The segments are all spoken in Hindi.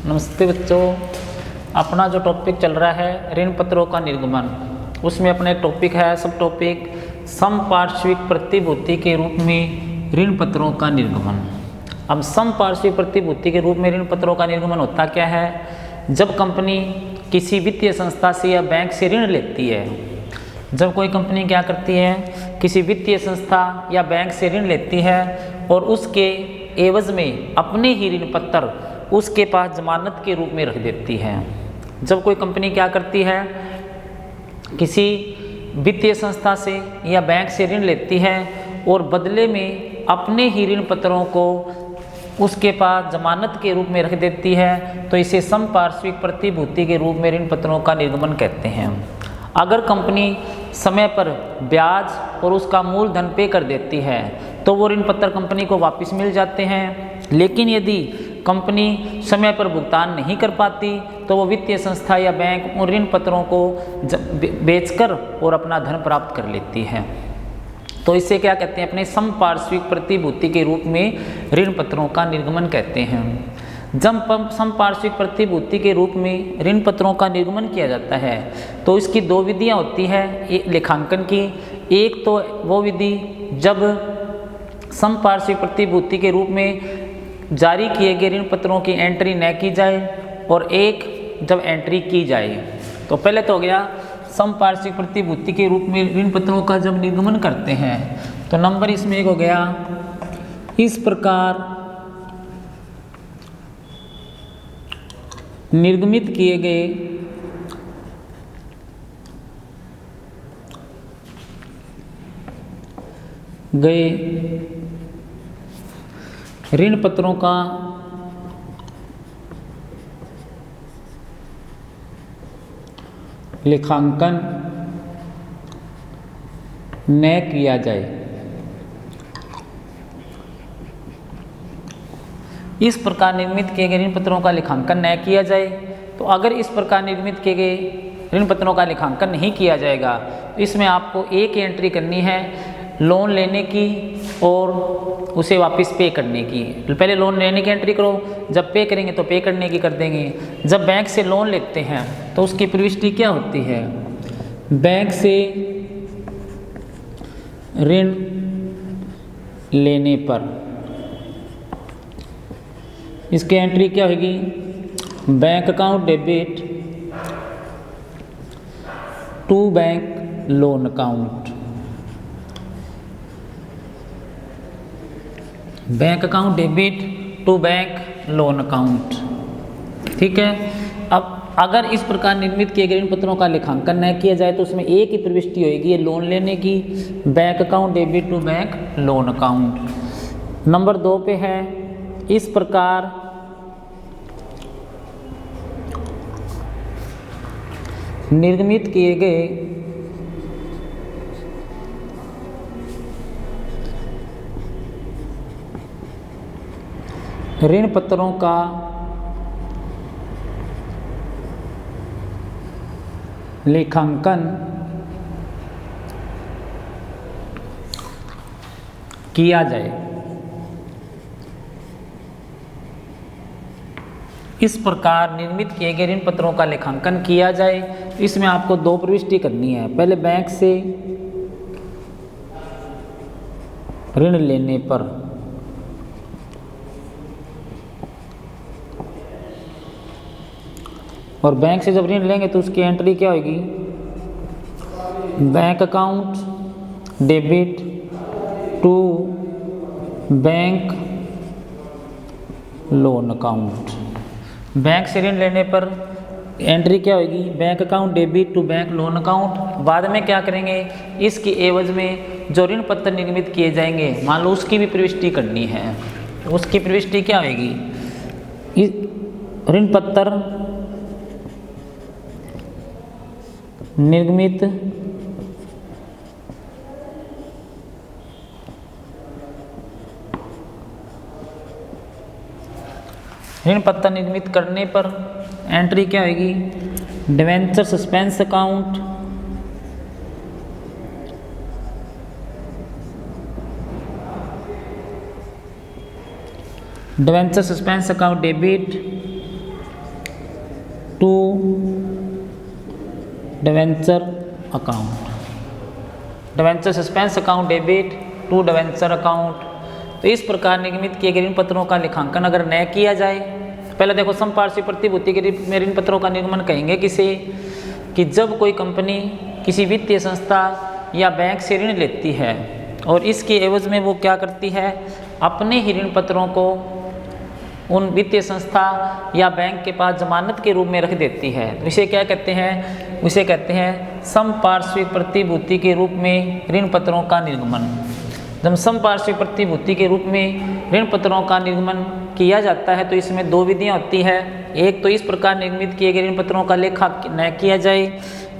नमस्ते बच्चों। अपना जो टॉपिक चल रहा है ऋण पत्रों का निर्गमन, उसमें अपना एक टॉपिक है सब टॉपिक समपार्श्विक प्रतिभूति के रूप में ऋण पत्रों का निर्गमन। अब समपार्श्विक प्रतिभूति के रूप में ऋण पत्रों का निर्गमन होता क्या है? जब कंपनी किसी वित्तीय संस्था से या बैंक से ऋण लेती है, जब कोई कंपनी क्या करती है, किसी वित्तीय संस्था या बैंक से ऋण लेती है और उसके एवज में अपने ही ऋण पत्र उसके पास जमानत के रूप में रख देती है। जब कोई कंपनी क्या करती है, किसी वित्तीय संस्था से या बैंक से ऋण लेती है और बदले में अपने ही ऋण पत्रों को उसके पास जमानत के रूप में रख देती है, तो इसे समपार्श्विक प्रतिभूति के रूप में ऋण पत्रों का निर्गमन कहते हैं। अगर कंपनी समय पर ब्याज और उसका मूलधन पे कर देती है तो वो ऋण पत्र कंपनी को वापस मिल जाते हैं। लेकिन यदि कंपनी समय पर भुगतान नहीं कर पाती तो वो वित्तीय संस्था या बैंक उन ऋण पत्रों को बेचकर और अपना धन प्राप्त कर लेती है। तो इसे क्या कहते हैं? अपने समपार्श्विक प्रतिभूति के रूप में ऋण पत्रों का निर्गमन कहते हैं। जब समपार्श्विक प्रतिभूति के रूप में ऋण पत्रों का निर्गमन किया जाता है तो इसकी दो विधियां होती है लेखांकन की। एक तो वो विधि जब समपार्श्विक प्रतिभूति के रूप में जारी किए गए ऋण पत्रों की एंट्री न की जाए और एक जब एंट्री की जाए। तो पहले तो हो गया समपार्श्विक प्रतिभूति के रूप में ऋण पत्रों का जब निर्गमन करते हैं तो नंबर इसमें एक हो गया, इस प्रकार निर्गमित किए गए ऋण पत्रों का लेखांकन न किया जाए। इस प्रकार निर्मित किए गए ऋण पत्रों का लेखांकन न किया जाए, तो अगर इस प्रकार निर्मित किए गए ऋण पत्रों का लेखांकन नहीं किया जाएगा तो इसमें आपको एक एंट्री करनी है लोन लेने की और उसे वापस पे करने की। पहले लोन लेने की एंट्री करो, जब पे करेंगे तो पे करने की कर देंगे। जब बैंक से लोन लेते हैं तो उसकी प्रविष्टि क्या होती है? बैंक से ऋण लेने पर इसकी एंट्री क्या होगी? Bank account debit to bank loan account. Bank account debit to bank loan account. ठीक है। अब अगर इस प्रकार निर्मित किए गए ऋण पत्रों का लेखांकन न किया जाए तो उसमें एक ही प्रविष्टि होगी, ये लोन लेने की, bank account debit to bank loan account. Number 2 पे है, इस प्रकार निर्गमित किए गए ऋण पत्रों का लेखांकन किया जाए। इस प्रकार निर्मित किए गए ऋण पत्रों का लेखांकन किया जाए। इसमें आपको 2 प्रविष्टि करनी है। पहले बैंक से ऋण लेने पर और बैंक से जब ऋण लेंगे तो उसकी एंट्री क्या होगी? Bank account debit to bank loan account. Bank से ऋण लेने पर एंट्री क्या होगी? Bank account debit to bank loan account. बाद में क्या करेंगे? इसकी एवज में जो ऋण पत्र निर्मित किए जाएंगे, मान लो उसकी भी प्रविष्टि करनी है। उसकी प्रविष्टि क्या होगी? ऋण पत्र निर्मित ऋण पत्र निर्मित करने पर एंट्री क्या होगी? Debenture suspense account debenture suspense account debit debenture account, debenture suspense account debit to debenture account. तो इस प्रकार निगमित किए गए ऋण पत्रों का लेखांकन अगर न किया जाए, पहले देखो समपार्श्विक प्रतिभूति के रूप में ऋण पत्रों का निर्गमन कहेंगे किसे, कि जब कोई कंपनी किसी वित्तीय संस्था या बैंक से ऋण लेती है और इसके एवज में वो क्या करती है, अपने ही ऋण पत्रों को उन वित्तीय संस्था या बैंक के पास जमानत के रूप में रख देती है, तो इसे क्या कहते हैं, उसे कहते हैं समपार्श्विक प्रतिभूति के रूप में ऋण पत्रों का निर्गमन। जब समपार्श्विक प्रतिभूति के रूप में ऋण पत्रों का निर्गमन किया जाता है तो इसमें दो विधियां होती है। एक तो इस प्रकार निर्मित किए गए ऋण पत्रों का लेखा न किया जाए,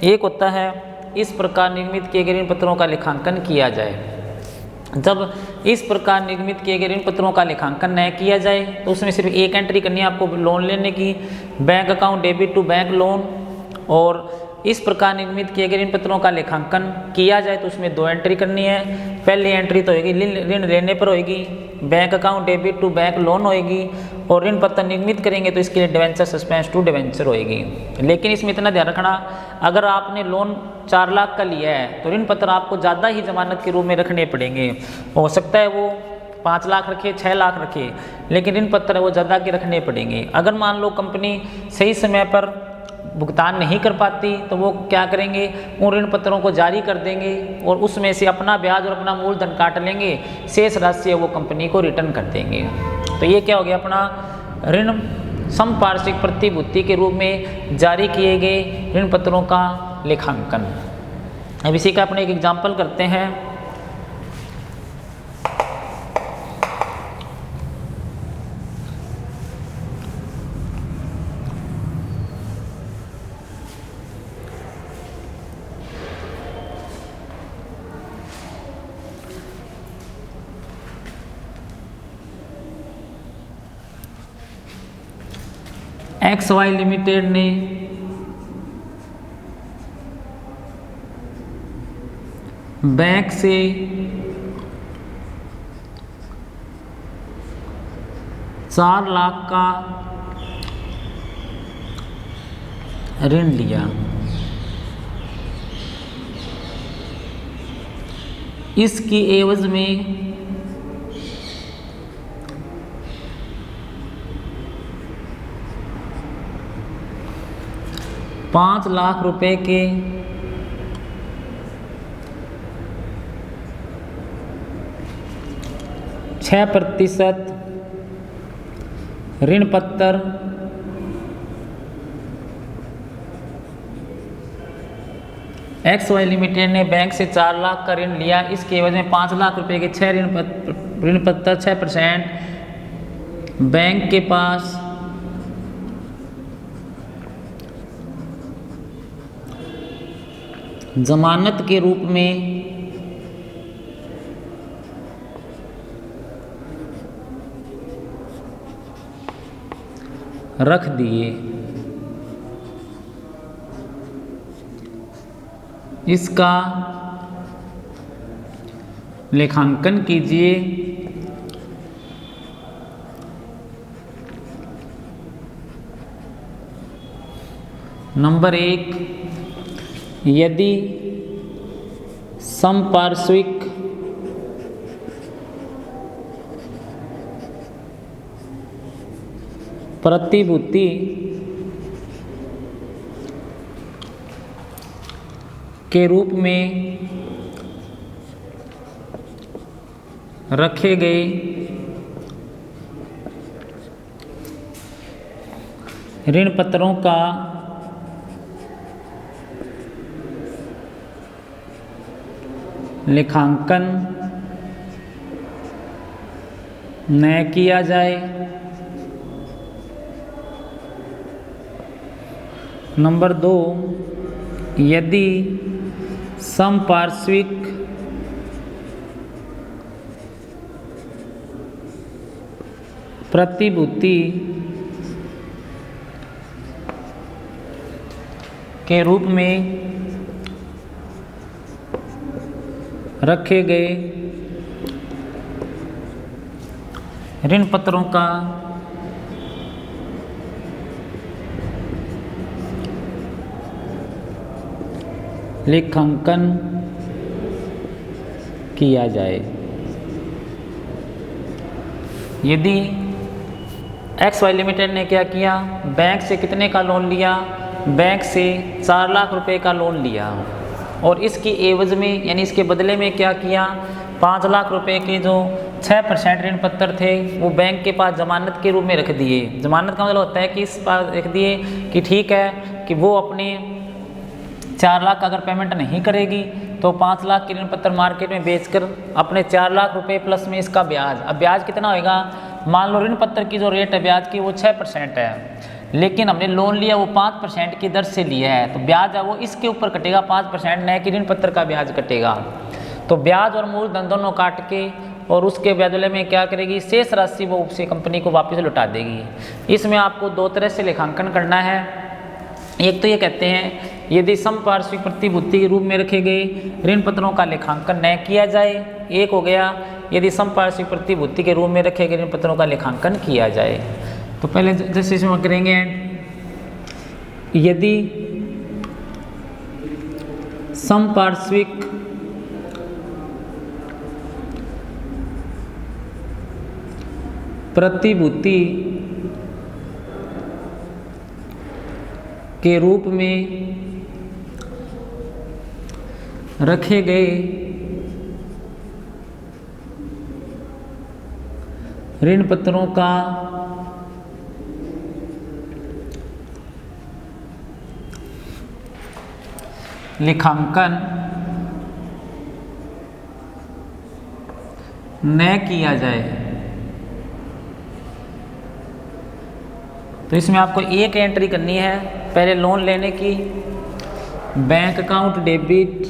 एक होता है इस प्रकार निर्मित किए गए ऋण पत्रों का लेखांकन किया जाए। जब इस प्रकार निर्मित किए गए ऋण पत्रों का लेखांकन न किया जाए तो उसमें सिर्फ एक एंट्री करनी है आपको लोन लेने की, bank account debit to bank loan. और इस प्रकार निर्मित किए गए ऋण पत्रों का लेखांकन किया जाए तो उसमें दो एंट्री करनी है। पहली एंट्री तो होगी ऋण लेने पर होगी, bank account debit to bank loan होएगी, और ऋण पत्र निर्मित करेंगे तो इसके लिए डिवेंचर सस्पेंस टू डिवेंचर होएगी। लेकिन इसमें इतना ध्यान रखना, अगर आपने लोन 4 लाख का लिया है तो ऋण पत्र आपको ज़्यादा ही जमानत के रूप में रखने पड़ेंगे। हो सकता है वो 5 लाख रखे, 6 लाख रखे, लेकिन ऋण पत्र वो ज़्यादा के रखने पड़ेंगे। अगर मान लो कंपनी सही समय पर भुगतान नहीं कर पाती तो वो क्या करेंगे, उन ऋण पत्रों को जारी कर देंगे और उसमें से अपना ब्याज और अपना मूलधन काट लेंगे, शेष राशि वो कंपनी को रिटर्न कर देंगे। तो ये क्या हो गया, अपना ऋण समपार्श्विक प्रतिभूति के रूप में जारी किए गए ऋण पत्रों का लेखांकन। अब इसी का अपने एक एग्जाम्पल करते हैं। XY लिमिटेड ने बैंक से ₹4 लाख का ऋण लिया। इसकी एवज में ₹5 लाख के 6% ऋण पत्र XY लिमिटेड ने बैंक से 4 लाख का ऋण लिया। इसके एवज में 5 लाख रुपए के 6 ऋण पत्र 6% बैंक के पास जमानत के रूप में रख दिए। इसका लेखांकन कीजिए। नंबर 1, यदि समपार्श्विक प्रतिभूति के रूप में रखे गए ऋण पत्रों का लेखांकन न किया जाए। नंबर 2, यदि समपार्श्विक प्रतिभूति के रूप में रखे गए ऋण पत्रों का लेखांकन किया जाए। यदि एक्स वाई लिमिटेड ने क्या किया, बैंक से कितने का लोन लिया, बैंक से 4 लाख रुपए का लोन लिया और इसकी एवज में यानी इसके बदले में क्या किया, 5 लाख रुपए के जो 6% ऋण पत्र थे वो बैंक के पास जमानत के रूप में रख दिए। जमानत का मतलब होता है कि इस पास रख दिए कि ठीक है कि वो अपने 4 लाख का अगर पेमेंट नहीं करेगी तो 5 लाख के ऋण पत्र मार्केट में बेचकर अपने 4 लाख रुपए प्लस में इसका ब्याज, अब ब्याज कितना होएगा, मान लो ऋण पत्र की जो रेट है ब्याज की वो 6% है, लेकिन हमने लोन लिया वो 5% की दर से लिया है, तो ब्याज है वो इसके ऊपर कटेगा 5%, न कि ऋण पत्र का ब्याज कटेगा। तो ब्याज और मूलधन दोनों काट के और उसके बदले में क्या करेगी, शेष राशि वो उसे कंपनी को वापस लौटा देगी। इसमें आपको 2 तरह से लेखांकन करना है। एक तो ये कहते हैं यदि समपार्श्विक प्रतिभूति के रूप में रखे गए ऋण पत्रों का लेखांकन न किया जाए, एक हो गया यदि समपार्श्विक प्रतिभूति के रूप में रखे गए ऋण पत्रों का लेखांकन किया जाए। तो पहले जैसे इसमें करेंगे, यदि समपार्श्विक प्रतिभूति के रूप में रखे गए ऋण पत्रों का लेखांकन न किया जाए, तो इसमें आपको एक एंट्री करनी है पहले लोन लेने की, bank account debit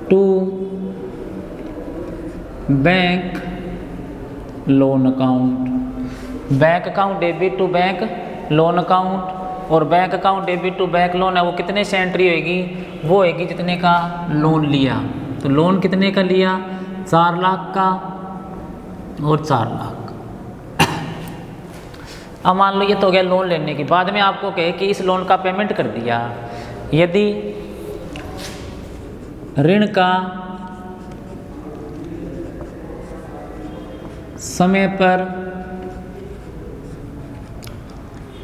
to bank loan account, bank account debit to bank loan account, और bank account debit to bank loan है वो कितने से एंट्री होगी, वो होगी जितने का लोन लिया। तो लोन कितने का लिया, 4 लाख का और 4 लाख। अब मान लो ये तो हो गया लोन लेने के बाद में आपको कहे कि इस लोन का पेमेंट कर दिया। यदि ऋण का समय पर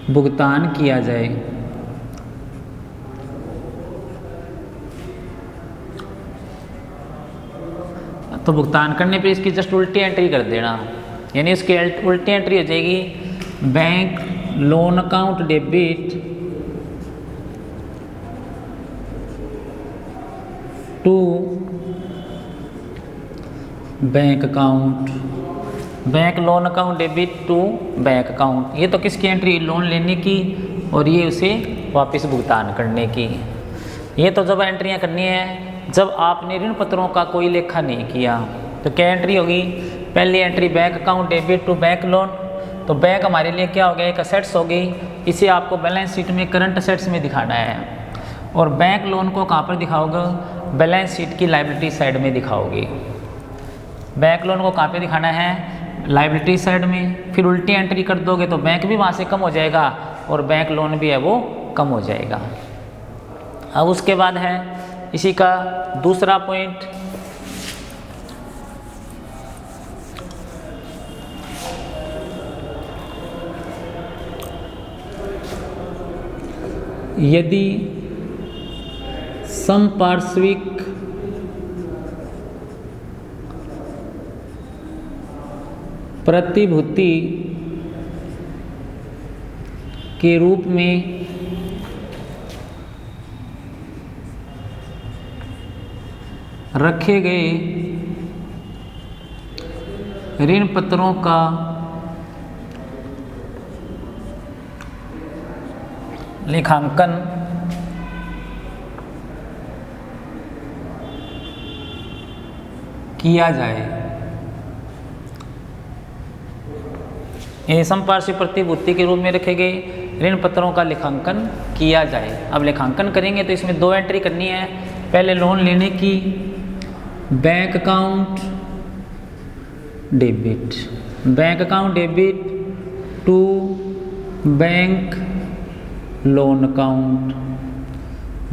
भुगतान किया जाए तो भुगतान करने पे इसकी जस्ट उल्टी एंट्री कर देना, यानी इसकी उल्टी एंट्री हो जाएगी bank loan account debit to bank account, bank loan account debit to bank account. ये तो किसकी एंट्री, लोन लेने की, और ये उसे वापस भुगतान करने की। ये तो जब एंट्रियां करनी है जब आपने ऋण पत्रों का कोई लेखा नहीं किया। तो क्या एंट्री होगी, पहली entry bank account debit to bank loan, तो बैंक हमारे लिए क्या हो गया, एक असेट्स होगी, इसे आपको बैलेंस शीट में करंट असेट्स में दिखाना है। और बैंक लोन को कहाँ पर दिखाओगे, बैलेंस शीट की लायबिलिटी साइड में दिखाओगे। बैंक लोन को कहाँ पे दिखाना है, लायबिलिटी साइड में। फिर उल्टी एंट्री कर दोगे तो बैंक भी वहाँ से कम हो जाएगा और बैंक लोन भी है वो कम हो जाएगा। अब उसके बाद है इसी का दूसरा पॉइंट, यदि समपार्श्विक प्रतिभूति के रूप में रखे गए ऋण पत्रों का लेखांकन किया जाए। ये समपार्श्विक प्रतिभूति के रूप में रखे गए ऋण पत्रों का लेखांकन किया जाए। अब लेखांकन करेंगे तो इसमें 2 एंट्री करनी है, पहले लोन लेने की bank account debit, bank account debit to bank loan account,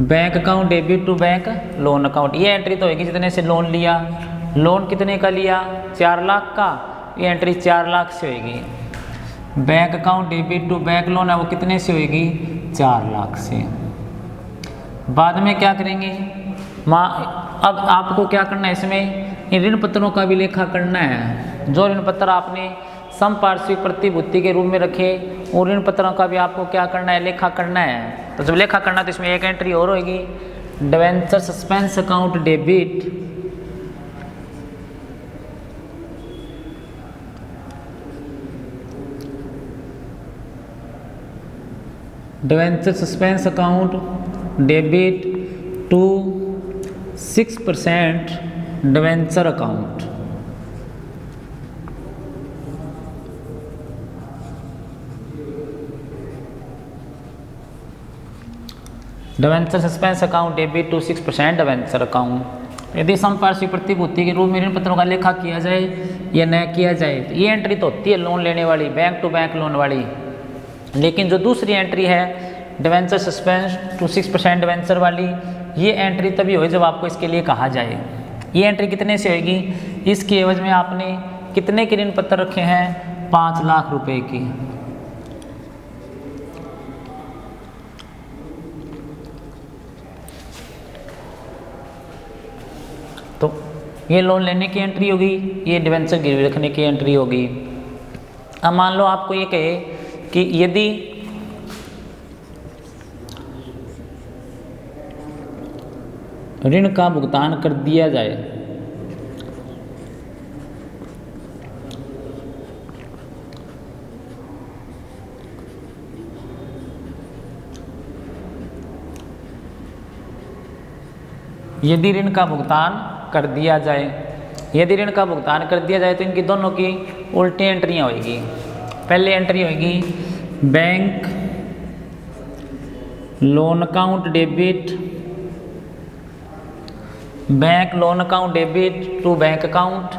bank account debit to bank loan account. ये एंट्री तो होगी जितने से लोन लिया, लोन कितने का लिया 4 लाख का, ये एंट्री 4 लाख से होगी। Bank account debit to bank loan है वो कितने से होगी 4 लाख से। बाद में क्या करेंगे अब आपको क्या करना है, इसमें इन ऋण पत्रों का भी लेखा करना है। जो ऋण पत्र आपने समपार्श्विक प्रतिभूति के रूप में रखे उन ऋण पत्रों का भी आपको क्या करना है, लेखा करना है। तो जब लेखा करना तो इसमें एक एंट्री और होगी, debenture suspense account debit debenture suspense account debit to 6% debenture account. Debenture suspense account debit to 6% debenture account. यदि समपार्श्विक प्रतिभूति के रूप में ऋण पत्रों का लेखा किया जाए या न किया जाए तो ये एंट्री तो होती है लोन लेने वाली, बैंक टू बैंक लोन वाली। लेकिन जो दूसरी एंट्री है डिवेंचर सस्पेंस टू 6% डिवेंचर वाली, ये एंट्री तभी होगी जब आपको इसके लिए कहा जाए। ये एंट्री कितने से होगी, इसकी एवज में आपने कितने के ऋण पत्र रखे हैं 5 लाख रुपए की। तो ये लोन लेने की एंट्री होगी, ये डिवेंचर गिरवी रखने की एंट्री होगी। अब मान लो आपको ये कहे कि यदि ऋण का भुगतान कर दिया जाए यदि ऋण का भुगतान कर दिया जाए, यदि ऋण का भुगतान कर दिया जाए तो इनकी दोनों की उल्टी एंट्रियाँ होगी। पहली एंट्री होगी bank loan account debit, bank loan account debit to bank account,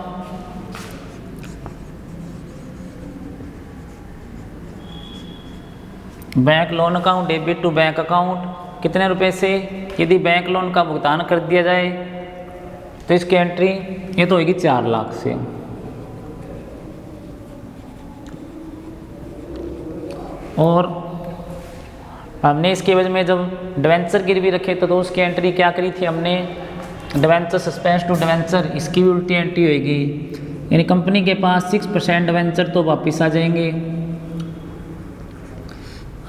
bank loan account debit to bank account कितने रुपए से, यदि बैंक लोन का भुगतान कर दिया जाए तो इसकी एंट्री ये तो होगी 4 लाख से। और हमने इसके एवज में जब डिवेंचर गिरवी रखे तो उसकी एंट्री क्या करी थी हमने, डिवेंचर सस्पेंस टू डिवेंचर, इसकी भी उल्टी एंट्री होगी। यानी कंपनी के पास 6% डिवेंचर तो वापस आ जाएंगे।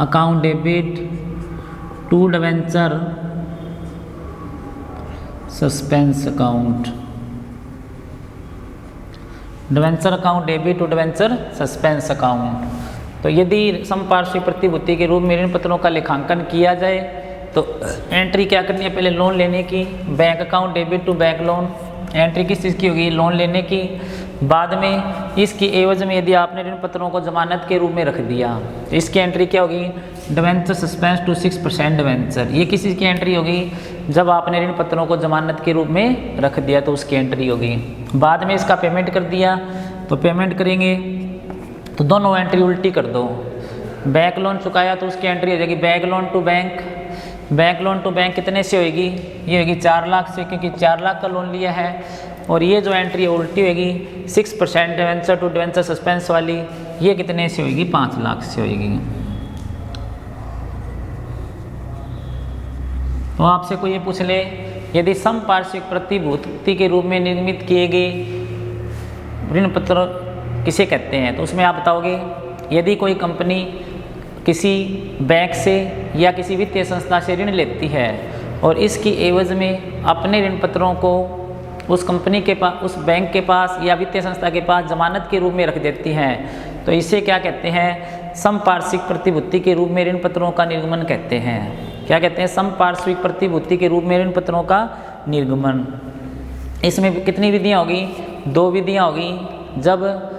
Account debit to debenture suspense account, debenture account debit to debenture suspense account. तो यदि समपार्श्विक प्रतिभूति के रूप में ऋण पत्रों का लेखांकन किया जाए तो एंट्री क्या करनी है, पहले लोन लेने की, bank account debit to bank loan, entry किस चीज़ की होगी, लोन लेने की। बाद में इसकी एवज में यदि आपने ऋण पत्रों को जमानत के रूप में रख दिया तो इसकी एंट्री क्या होगी, डिवेंचर सस्पेंस टू 6% डिवेंचर। ये किस चीज़ की एंट्री होगी, जब आपने ऋण पत्रों को जमानत के रूप में रख दिया तो उसकी एंट्री होगी। बाद में इसका पेमेंट कर दिया तो पेमेंट करेंगे तो दोनों एंट्री उल्टी कर दो। बैंक लोन चुकाया तो उसकी एंट्री हो जाएगी bank loan to bank, bank loan to bank कितने से होगी, ये होगी 4 लाख से, क्योंकि 4 लाख का लोन लिया है। और ये जो एंट्री है उल्टी होगी 6% डिवेंचर टू डिवेंचर सस्पेंस वाली, ये कितने से होगी 5 लाख से होगी। तो आपसे कोई ये पूछ ले यदि समपार्श्विक प्रतिभूति के रूप में निर्मित किए गए ऋण पत्र किसे कहते हैं, तो उसमें आप बताओगे यदि कोई कंपनी किसी बैंक से या किसी वित्तीय संस्था से ऋण लेती है और इसकी एवज में अपने ऋण पत्रों को उस कंपनी के पास, उस बैंक के पास या वित्तीय संस्था के पास जमानत के रूप में रख देती है, तो इसे क्या कहते हैं, समपार्श्विक प्रतिभूति के रूप में ऋण पत्रों का निर्गमन कहते हैं। क्या कहते हैं, समपार्श्विक प्रतिभूति के रूप में ऋण पत्रों का निर्गमन। इसमें कितनी विधियाँ होगी, 2 विधियाँ होगी। जब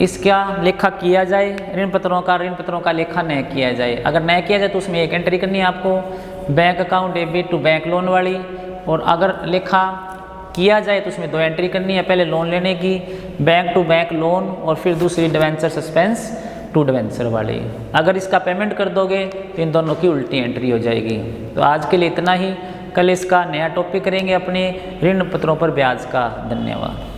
इसका लेखा किया जाए ऋण पत्रों का लेखा न किया जाए। अगर न किया जाए तो उसमें एक एंट्री करनी है आपको, bank account debit to bank loan वाली। और अगर लेखा किया जाए तो उसमें 2 एंट्री करनी है, पहले लोन लेने की बैंक टू बैंक लोन और फिर दूसरी डिवेंचर सस्पेंस टू डिवेंचर वाली। अगर इसका पेमेंट कर दोगे तो इन दोनों की उल्टी एंट्री हो जाएगी। तो आज के लिए इतना ही, कल इसका नया टॉपिक करेंगे अपने ऋण पत्रों पर ब्याज का। धन्यवाद।